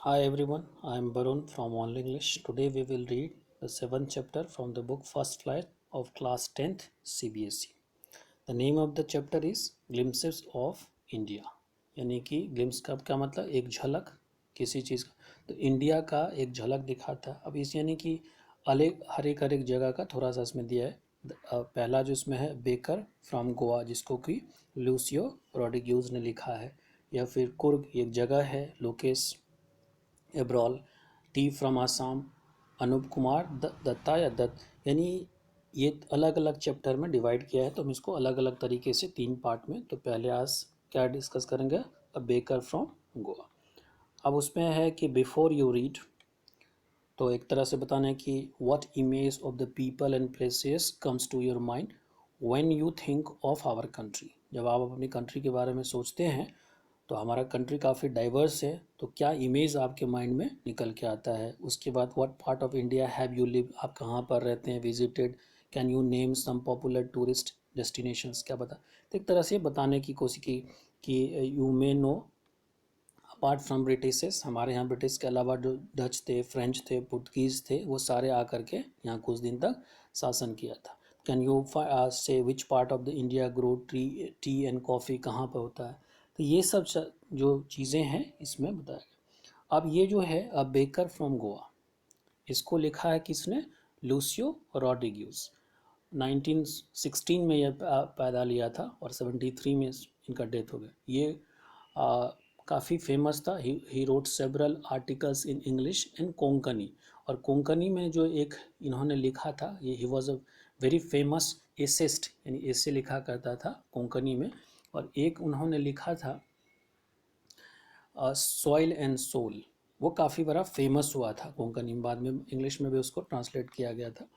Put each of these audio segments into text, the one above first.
Hi everyone, I am Barun from Only English. Today we will read the seventh chapter from the book First Flight of Class 10th CBSE. The name of the chapter is Glimpses of India. यानी कि glimpse का क्या मतलब, एक झलक किसी चीज़ का। तो इंडिया का एक झलक दिखाता है। अब इस यानी कि अलग हर एक जगह का थोड़ा सा इसमें दिया है। पहला जो इसमें है बेकर फ्रॉम गोवा, जिसको कि लूसियो रोड्रिग्यूज ने लिखा है। या फिर कुर्ग एक जगह है, लोकेश एब्रॉल। टी फ्रॉम आसाम, अनूप कुमार दत्ता या दत्त। यानी ये अलग अलग चैप्टर में डिवाइड किया है, तो हम इसको अलग अलग तरीके से तीन पार्ट में। तो पहले आज क्या डिस्कस करेंगे, अ बेकर फ्रॉम गोवा। अब उसमें है कि बिफोर यू रीड, तो एक तरह से बताना है कि what image of the people and places comes to your mind when you think of our country. जब आप अपनी कंट्री के बारे में सोचते हैं, तो हमारा कंट्री काफ़ी डाइवर्स है, तो क्या इमेज आपके माइंड में निकल के आता है। उसके बाद what part of India have you live, आप कहाँ पर रहते हैं, visited. Can you name some popular tourist destinations, क्या बता। तो एक तरह से बताने की कोशिश की कि you may know apart from Britishes, हमारे यहाँ ब्रिटिश के अलावा जो डच थे, फ्रेंच थे, पुर्तगीज थे, वो सारे आकर के यहाँ कुछ दिन तक शासन किया था। कैन यू से which part of the India grow T and coffee, कहाँ पर होता है। तो ये सब जो चीज़ें हैं इसमें बताया गया। अब ये जो है अ बेकर फ्रॉम गोवा, इसको लिखा है किसने, लूसियो रोड्रिग्यूज। 1916 में यह पैदा लिया था और 73 में इनका डेथ हो गया। ये काफ़ी फेमस था। He wrote several articles in English and Konkani. और कोंकणी में जो एक इन्होंने लिखा था, ये he was a very famous essayist, यानी एसे लिखा करता था कोंकणी में। और एक उन्होंने लिखा था सॉइल एंड सोल, वो काफ़ी बड़ा फेमस हुआ था कोंकणी में। बाद में इंग्लिश में भी उसको ट्रांसलेट किया गया था।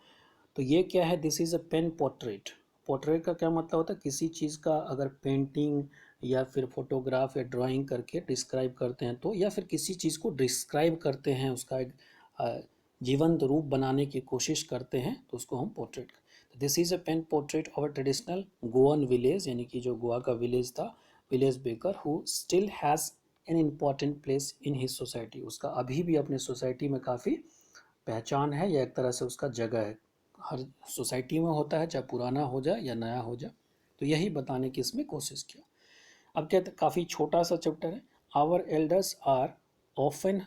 तो ये क्या है, this is a pen portrait. Portrait का क्या मतलब होता है, किसी चीज़ का अगर पेंटिंग या फिर फोटोग्राफ या ड्राइंग करके डिस्क्राइब करते हैं, तो या फिर किसी चीज़ को डिस्क्राइब करते हैं, उसका एक जीवंत रूप बनाने की कोशिश करते हैं, तो उसको हम portrait. This is a pen portrait of a traditional Goan village, यानी कि जो गोवा का विलेज था, village baker who still has an important place in his society. उसका अभी भी अपने सोसाइटी में काफ़ी पहचान है, या एक तरह से उसका जगह है। हर सोसाइटी में होता है, चाहे पुराना हो जाए या नया हो जाए। तो यही बताने की इसमें कोशिश किया। अब क्या, काफ़ी छोटा सा चैप्टर है। Our elders are often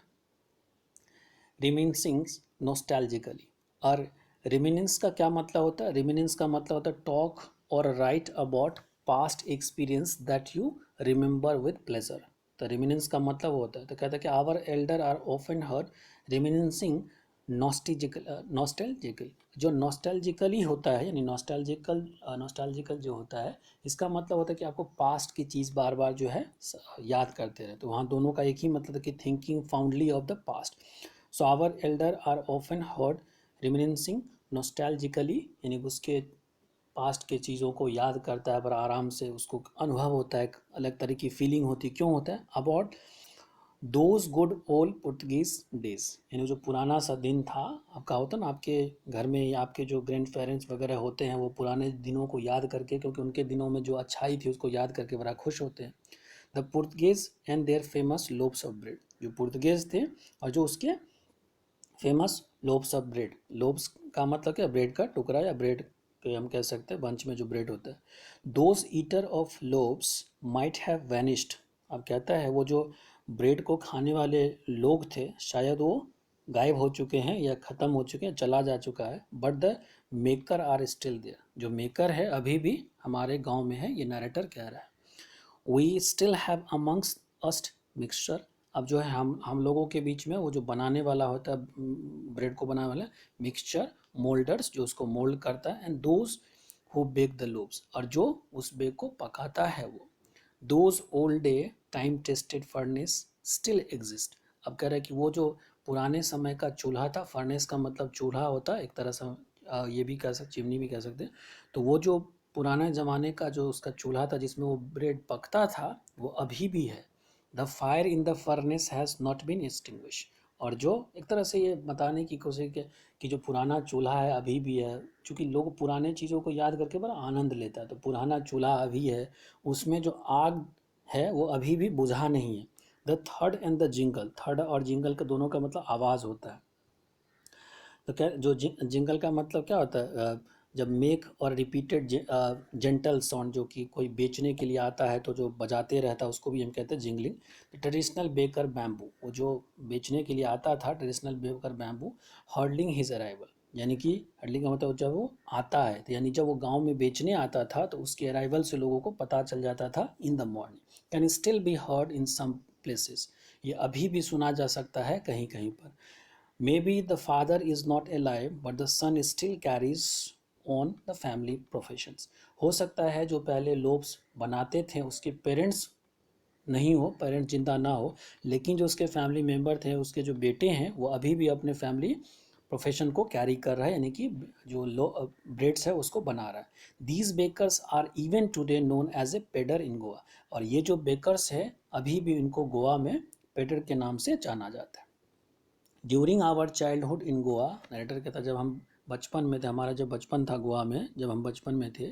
reminiscing nostalgically. और रिमिनिंस का क्या मतलब होता है, रिमिनिंस का मतलब होता है टॉक और right about past experience that you remember with pleasure. तो रिमिनिंस का मतलब होता है, तो कहता है कि our elder are often heard reminiscing nostalgical. जो नॉस्टैल्जिकली होता है, यानी नॉस्टैल्जिकल जो होता है, इसका मतलब होता है कि आपको पास्ट की चीज़ बार बार जो है याद करते रहे। तो वहाँ दोनों का एक ही मतलब है कि thinking fondly of the past. So our elder are often heard reminiscing nostalgically, यानी उसके पास्ट के चीज़ों को याद करता है, पर आराम से उसको अनुभव होता है, एक अलग तरह की फीलिंग होती है। क्यों होता है, about those good old Portuguese days, यानी जो पुराना सा दिन था आपका, होता ना आपके घर में, या आपके जो ग्रैंड पेरेंट्स वगैरह होते हैं, वो पुराने दिनों को याद करके, क्योंकि उनके दिनों में जो अच्छाई थी उसको याद करके बड़ा खुश होते हैं। The Portuguese and their famous loaves of bread, जो पुर्तगीज थे और जो उसके famous loaves of bread. Loaves का मतलब क्या, ब्रेड का टुकड़ा, या ब्रेड के हम कह सकते हैं बंच में जो ब्रेड होता है। Those eater of lobes might have vanished. अब कहता है वो जो ब्रेड को खाने वाले लोग थे, शायद वो गायब हो चुके हैं या ख़त्म हो चुके हैं, चला जा चुका है। But the maker are still there, जो मेकर है अभी भी हमारे गांव में है, ये नरेटर कह रहा है। We still have amongst us mixture. अब जो है हम लोगों के बीच में वो जो बनाने वाला होता है, ब्रेड को बनाने वाला मिक्सचर, मोल्डर्स जो उसको मोल्ड करता है, and those who bake the loaves, और जो उस बेक को पकाता है वो। Those old day time tested furnace still exist. अब कह रहा है कि वो जो पुराने समय का चूल्हा था, फर्नेस का मतलब चूल्हा होता है एक तरह से, ये भी कह सकते, चिमनी भी कह सकते हैं। तो वो जो पुराने ज़माने का जो उसका चूल्हा था जिसमें वो ब्रेड पकता था, वो अभी भी है। The fire in the furnace has not been extinguish. और जो एक तरह से ये बताने की कोशिश कि जो पुराना चूल्हा है अभी भी है, क्योंकि लोग पुराने चीज़ों को याद करके बड़ा आनंद लेता है। तो पुराना चूल्हा अभी है, उसमें जो आग है वो अभी भी बुझा नहीं है। The third and the jingle, third और जिंगल का दोनों का मतलब आवाज़ होता है। तो क्या जो जिंगल का मतलब क्या होता है, जब मेक और रिपीटेड जेंटल साउंड, जो कि कोई बेचने के लिए आता है तो जो बजाते रहता है उसको भी हम कहते हैं जिंगलिंग। ट्रेडिशनल बेकर बैम्बू, वो जो बेचने के लिए आता था, traditional baker bamboo heralding his arrival, यानी कि हर्डलिंग का मतलब जब वो आता है, तो यानी जब वो गांव में बेचने आता था तो उसके अराइवल से लोगों को पता चल जाता था in the morning. Can still be heard in some places, ये अभी भी सुना जा सकता है कहीं कहीं पर। Maybe the father is not alive, but the son still carries on the family professions. हो सकता है जो पहले लोब्स बनाते थे उसके पेरेंट्स नहीं हो, पेरेंट्स जिंदा ना हो, लेकिन जो उसके फैमिली मेंबर थे, उसके जो बेटे हैं, वो अभी भी अपने फैमिली प्रोफेशन को कैरी कर रहा है, यानी कि जो ब्रेड्स है उसको बना रहा है। These bakers are even today known as a pader in Goa, और ये जो बेकर्स है अभी भी इनको गोवा में पेडर के नाम से जाना जाता है। During our childhood in Goa, narrator कहता जब हम बचपन में थे, हमारा जब बचपन था गोवा में, जब हम बचपन में थे,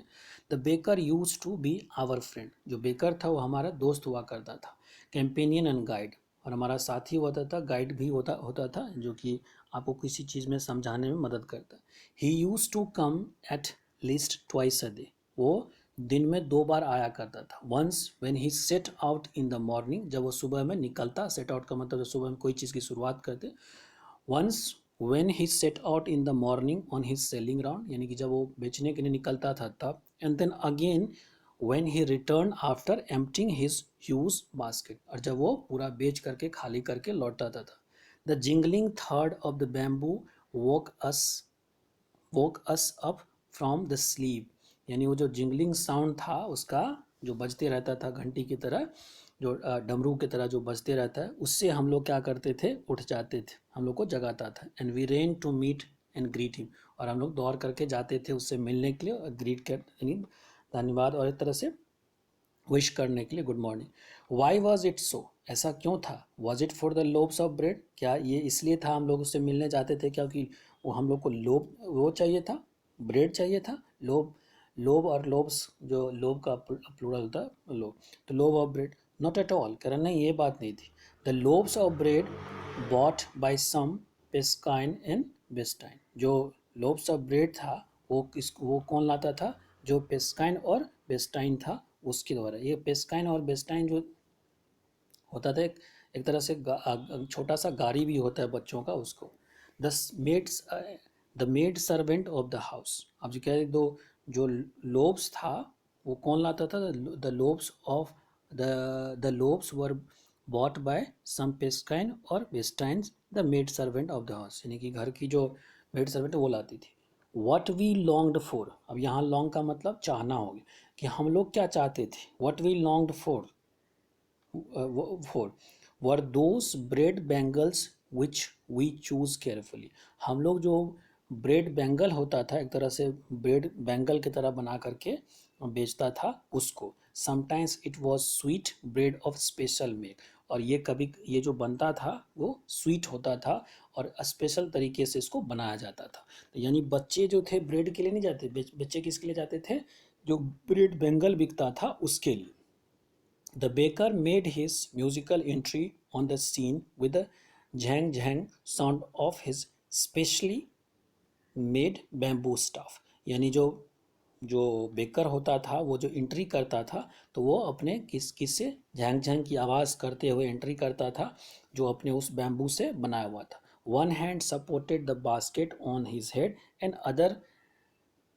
the baker use to be our friend, जो बेकर था वो हमारा दोस्त हुआ करता था। कैंपेनियन एंड गाइड, और हमारा साथी होता था, गाइड भी होता होता था, जो कि आपको किसी चीज़ में समझाने में मदद करता। He used to come at least twice a day, वो दिन में 2 बार आया करता था। Once when he set out in the morning, जब वो सुबह में निकलता, सेट आउट का मतलब सुबह में कोई चीज़ की शुरुआत करते। Once when he set out in the morning on his selling round, यानी कि जब वो बेचने के लिए निकलता था तब। And then again when he return after emptying his huge basket, और जब वो पूरा बेच करके खाली करके लौटाता था। The jingling third of the bamboo woke us up from the sleep, यानी वो जो जिंगलिंग साउंड था उसका जो बजते रहता था घंटी की तरह, जो डमरू की तरह जो बजते रहता है, उससे हम लोग क्या करते थे, उठ जाते थे, हम लोग को जगाता था। And we ran to meet and greet him, और हम लोग दौड़ करके जाते थे उससे मिलने के लिए और ग्रीट कर, यानी धन्यवाद और एक तरह से विश करने के लिए, good morning. Why was it so, ऐसा क्यों था। Was it for the loaves of bread, क्या ये इसलिए था हम लोग उससे मिलने जाते थे क्योंकि वो हम लोग को लोब वो चाहिए था, ब्रेड चाहिए था। लोब, लोब और लोब्स, जो लोब का प्लूरल होता है लोब, तो loaf of bread, not at all, कह रहा नहीं ये बात नहीं थी। The loaves of bread bought by some पेस्काइन एंड बेस्टाइन, जो लोब्स ऑफ ब्रेड था वो कौन लाता था, जो पेस्काइन और बेस्टाइन था उसके द्वारा। ये पेस्काइन और बेस्टाइन जो होता था एक तरह से छोटा सा गाड़ी भी होता है बच्चों का, उसको। The maids the maid servant of the house, अब जो कह रहे दो जो लोब्स था वो कौन लाता था, the loaves of the loaves were bought by some पेस्काइन और बेस्टाइन the maid servant of the house, यानी कि घर की जो मेड सर्वेंट वो लाती थी। वट वी लॉन्ग्ड फॉर, अब यहाँ लॉन्ग का मतलब चाहना हो गया, कि हम लोग क्या चाहते थे। What we longed for were those bread bangles which we choose carefully, हम लोग जो ब्रेड बैंगल होता था, एक तरह से ब्रेड बैंगल की तरह बना करके बेचता था उसको। Sometimes it was sweet bread of special make, और ये कभी ये जो बनता था वो स्वीट होता था और स्पेशल तरीके से इसको बनाया जाता था। तो यानी बच्चे जो थे ब्रेड के लिए नहीं जाते, बच्चे किसके लिए जाते थे, जो ब्रेड बैंगल बिकता था उसके लिए। The baker made his musical entry on the scene with the jang jang sound of his specially made bamboo staff, यानी जो जो बेकर होता था वो जो एंट्री करता था तो वो अपने किससे झैंग झैंग की आवाज़ करते हुए एंट्री करता था, जो अपने उस बैम्बू से बनाया हुआ था। One hand supported the basket on his head and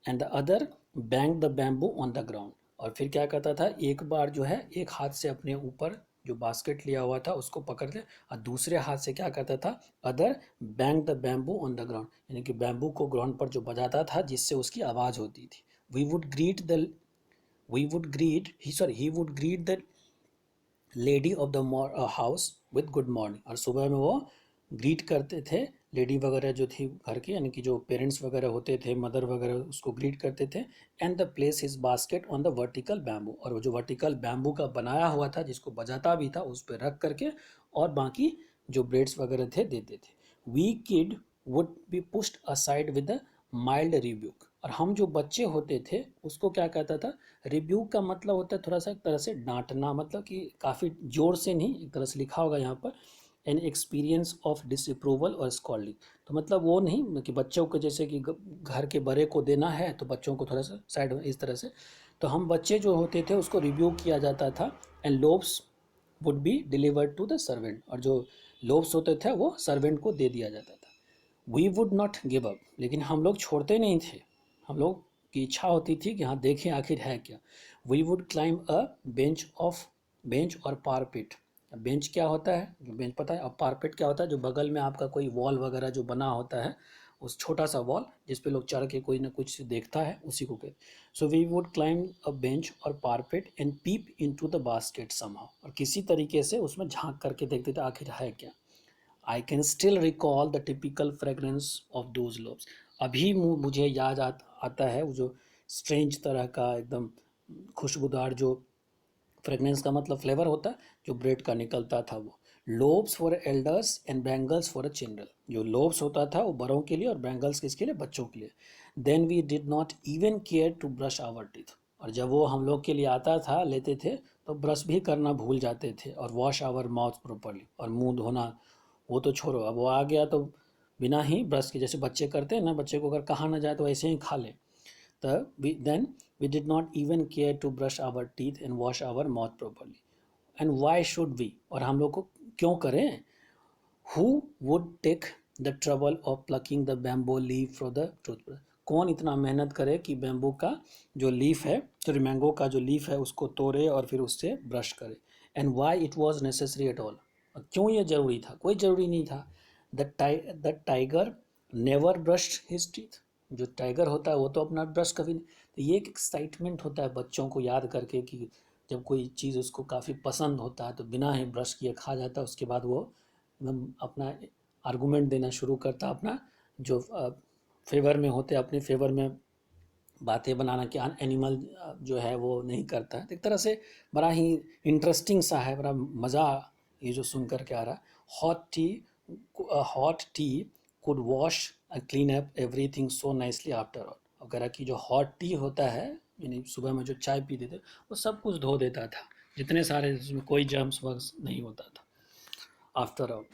the other bang the bamboo on the ground, और फिर क्या करता था, एक बार जो है एक हाथ से अपने ऊपर जो बास्केट लिया हुआ था उसको पकड़ ले, और दूसरे हाथ से क्या करता था, other bang the bamboo on the ground, यानी कि बैम्बू को ग्राउंड पर जो बजाता था जिससे उसकी आवाज़ होती थी। We would greet the he would greet the lady of the house with good morning, और सुबह में वो ग्रीट करते थे लेडी वगैरह जो थी घर की, यानी कि जो पेरेंट्स वगैरह होते थे, मदर वगैरह, उसको ग्रीट करते थे। And the place his basket on the vertical bamboo, और वो जो वर्टिकल बैम्बू का बनाया हुआ था जिसको बजाता भी था उस पर रख करके और बाकी जो ब्रेड्स वगैरह थे देते थे। We kid would be pushed aside with the mild rebuke, और हम जो बच्चे होते थे उसको क्या कहता था, रिब्यूक का मतलब होता है थोड़ा सा एक तरह से डांटना, मतलब कि काफ़ी जोर से नहीं, एक तरह से लिखा होगा यहाँ पर, एन एक्सपीरियंस ऑफ डिसअप्रूवल और स्कॉलिंग। तो मतलब वो नहीं कि बच्चों को जैसे कि घर के बड़े को देना है तो बच्चों को थोड़ा सा साइड में इस तरह से, तो हम बच्चे जो होते थे उसको रिव्यू किया जाता था, and loaves would be delivered to the servant, और जो लोब्स होते थे वो सर्वेंट को दे दिया जाता था। We would not give up, लेकिन हम लोग छोड़ते नहीं थे, हम लोग की इच्छा होती थी कि हाँ देखें आखिर है क्या। We would climb a bench और पारपिट। बेंच क्या होता है, बेंच पता है, और पारपिट क्या होता है, जो बगल में आपका कोई वॉल वगैरह जो बना होता है, उस छोटा सा वॉल जिस पे लोग चढ़ के कोई ना कुछ देखता है, उसी को कहते। So we would climb a bench और parapet and peep into the basket somehow, और किसी तरीके से उसमें झांक करके देखते थे आखिर है क्या। I can still recall the typical fragrance of those loaves. अभी मुझे याद आता है वो जो स्ट्रेंज तरह का एकदम खुशबूदार जो फ्रेगनेंस का मतलब फ्लेवर होता है जो ब्रेड का निकलता था वो। Lobes for elders and bangles for a children, जो लोब्स होता था वो बड़ों के लिए और बैंगल्स किसके लिए, बच्चों के लिए। Then we did not even care to brush our teeth, और जब वो हम लोग के लिए आता था लेते थे तो ब्रश भी करना भूल जाते थे, और वॉश आवर माउथ प्रॉपरली, और मुंह धोना वो तो छोड़ो, अब वो आ गया तो बिना ही ब्रश के, जैसे बच्चे करते हैं ना, बच्चे को अगर कहा ना जाए तो ऐसे ही खा ले। then we did not even care to brush our teeth and wash our mouth properly. And why should we, और हम लोग को क्यों करें। Who would take the trouble of plucking the bamboo leaf from the toothbrush, कौन इतना मेहनत करे कि बैम्बू का जो लीफ है, सॉरी मैंगो का जो लीफ है उसको तोड़े और फिर उससे ब्रश करे। And why it was necessary at all, क्यों ये ज़रूरी था, कोई ज़रूरी नहीं था। The tiger never brushed his teeth, जो टाइगर होता है वो तो अपना ब्रश कभी नहीं। तो ये एक एक्साइटमेंट होता है बच्चों को याद करके कि जब कोई चीज़ उसको काफ़ी पसंद होता है तो बिना ही ब्रश किए खा जाता है, उसके बाद वो एकदम अपना आर्गूमेंट देना शुरू करता, अपना जो फेवर में होते अपने फेवर में बातें बनाना कि एनिमल जो है वो नहीं करता है। तो एक तरह से बड़ा ही इंटरेस्टिंग सा है, बड़ा मज़ा ये जो सुन कर के आ रहा है। Hot T could wash clean up everything so nicely after all, वगैरह की जो हॉट टी होता है, यानी सुबह में जो चाय पीते थे वो सब कुछ धो देता था, जितने सारे उसमें कोई जर्म्स वर्म्स नहीं होता था after all.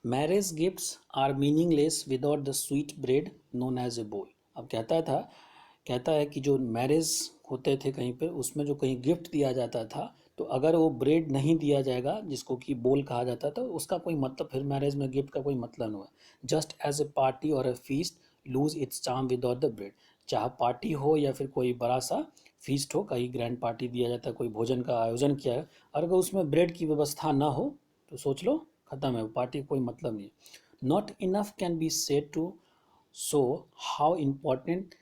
Marriage gifts are meaningless without the sweet bread known as a bol. अब कहता है कि जो मैरिज होते थे कहीं पे, उसमें जो कहीं गिफ्ट दिया जाता था तो अगर वो ब्रेड नहीं दिया जाएगा जिसको कि बोल कहा जाता था, उसका कोई मतलब, फिर मैरिज में गिफ्ट का कोई मतलब नहीं है। जस्ट एज ए पार्टी और a feast lose its charm without the bread, चाहे पार्टी हो या फिर कोई बड़ा सा फीस्ट हो, कहीं ग्रैंड पार्टी दिया जाता है, कोई भोजन का आयोजन किया है, और अगर उसमें ब्रेड की व्यवस्था ना हो तो सोच लो खत्म है, पार्टी कोई मतलब नहीं। Not enough can be said to so how important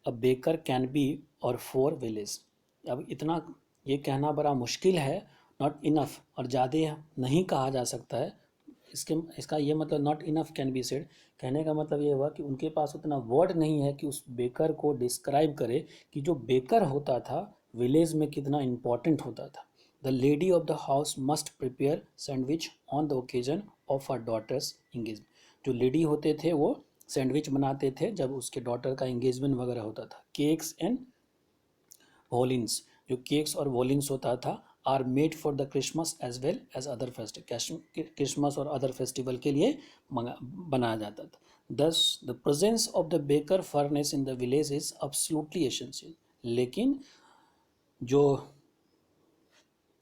a baker can be और फॉर विलेज। अब इतना ये कहना बड़ा मुश्किल है, नॉट इनफ, और ज़्यादा नहीं कहा जा सकता है। इसका ये मतलब not enough can be said, कहने का मतलब ये हुआ कि उनके पास उतना वर्ड नहीं है कि उस बेकर को डिस्क्राइब करे कि जो बेकर होता था विलेज में कितना इम्पोर्टेंट होता था। The lady of the house must prepare sandwich on the occasion of our daughters engagement, जो लेडी होते थे वो सैंडविच बनाते थे जब उसके डॉटर का एंगेजमेंट वगैरह होता था। केक्स एंड वॉलिन्स, जो केक्स और वॉलिन्स होता था, are made for the Christmas as well as other festival, Christmas और अदर फेस्टिवल के लिए बनाया जाता था। Thus the presence of the baker furnace in the village is absolutely essential, लेकिन जो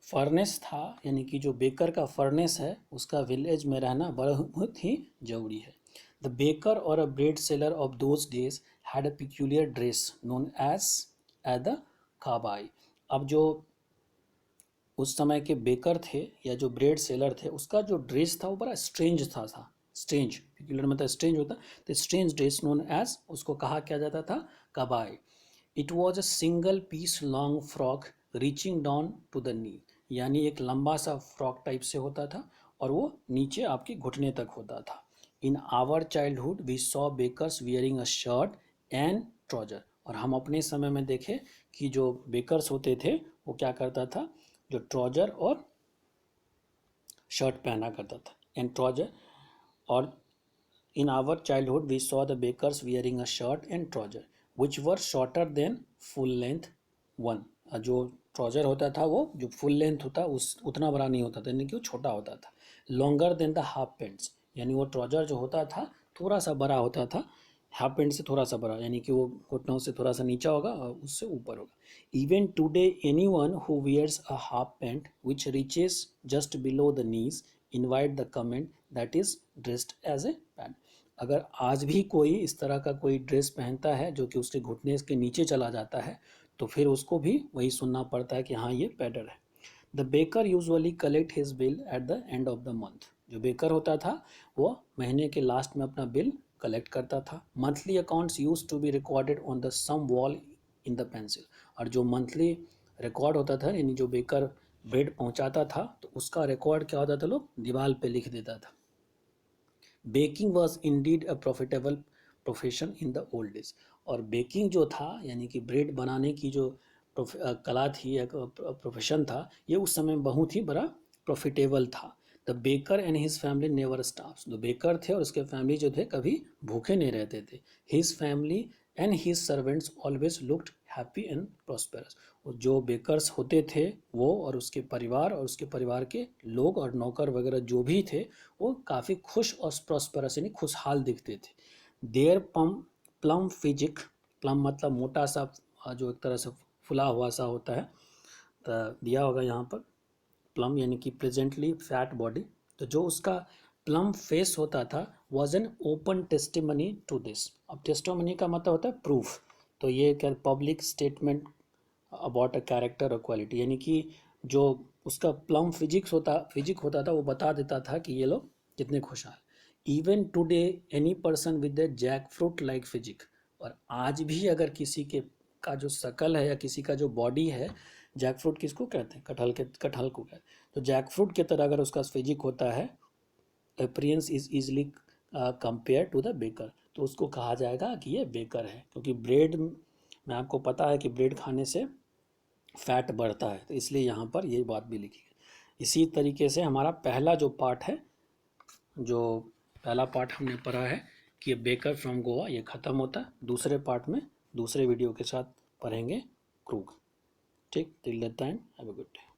फर्नेस था यानी कि जो बेकर का फर्नेस है उसका विलेज में रहना बहुत ही जरूरी है। द बेकर और a bread seller of those days had a peculiar dress known as the kabai. अब जो उस समय के बेकर थे या जो ब्रेड सेलर थे उसका जो ड्रेस था वो बड़ा स्ट्रेंज था स्ट्रेंज, पिक्यूलियर मतलब स्ट्रेंज होता, तो स्ट्रेंज ड्रेस नोन एज, उसको कहा क्या जाता था, kabai. It was a single piece long frock reaching down to the knee, यानी एक लंबा सा फ्रॉक टाइप से होता था और वो नीचे आपके घुटने तक होता था। In our childhood we saw bakers wearing a shirt and trouser, और हम अपने समय में देखे कि जो बेकर्स होते थे वो क्या करता था, जो ट्राउजर और शर्ट पहना करता था, एंड ट्राउजर और In our childhood we saw the bakers wearing a shirt and trouser which were shorter than full length one. जो ट्राउजर होता था वो जो फुल लेंथ होता उस उतना बड़ा नहीं होता था, यानी कि वो छोटा होता था. Longer than the half paints, यानी वो ट्राउजर जो होता था थोड़ा सा बड़ा होता था, हाफ पेंट से थोड़ा सा बड़ा, यानी कि वो घुटनों से थोड़ा सा नीचा होगा और उससे ऊपर होगा. Even today anyone who wears a half pant which reaches just below the knees invite the comment that is dressed as a pant. अगर आज भी कोई इस तरह का कोई ड्रेस पहनता है जो कि उसके घुटने के नीचे चला जाता है तो फिर उसको भी वही सुनना पड़ता है कि हाँ ये पैडर है. The baker usually collect his bill at the end of the month. जो बेकर होता था वो महीने के लास्ट में अपना बिल कलेक्ट करता था. Monthly accounts use to be recorded on the some wall in the pencil. और जो मंथली रिकॉर्ड होता था, यानी जो बेकर ब्रेड पहुंचाता था तो उसका रिकॉर्ड क्या होता था, लोग दीवार पे लिख देता था. Baking was indeed a profitable profession in the old days. और बेकिंग जो था, यानी कि ब्रेड बनाने की जो कला थी, एक प्रोफेशन था, ये उस समय बहुत ही बड़ा प्रॉफिटेबल था. The baker and his family never staffs. जो बेकर थे और उसके फैमिली जो थे कभी भूखे नहीं रहते थे. His family and his servants always looked happy and prosperous. जो बेकर्स होते थे वो और उसके परिवार और उसके परिवार के लोग और नौकर वगैरह जो भी थे वो काफ़ी खुश और प्रॉस्पेरस यानी खुशहाल दिखते थे. देयर प्लम फिजिक, प्लम मतलब मोटा सा जो एक तरह से फुला हुआ सा होता है, तो दिया होगा यहाँ पर प्लम यानी कि प्रेजेंटली फैट बॉडी. तो जो उसका प्लम फेस होता था was an open testimony to this. अब टेस्टिमनी का मतलब होता है प्रूफ. तो ये क्या public statement about a character और क्वालिटी, यानी कि जो उसका प्लम फिजिक होता था वो बता देता था कि ये लोग कितने खुशहाल. Even today any person with the jackfruit like physique. और आज भी अगर किसी के का जो शकल है या किसी का जो बॉडी है, जैक फ्रूट किसको कहते हैं, कटहल को कहते हैं, तो जैक फ्रूट की तरह अगर उसका फिजिक होता है, appearance is easily compare to the baker, तो उसको कहा जाएगा कि ये बेकर है. क्योंकि ब्रेड में आपको पता है कि ब्रेड खाने से फैट बढ़ता है, तो इसलिए यहाँ पर ये बात भी लिखी है. इसी तरीके से हमारा पहला जो पार्ट है, जो पहला पार्ट हमने पढ़ा है कि ये बेकर फ्रॉम गोवा, ये ख़त्म होता है. दूसरे पार्ट में दूसरे वीडियो के साथ पढ़ेंगे क्रूग. ठीक, till that time have a good day.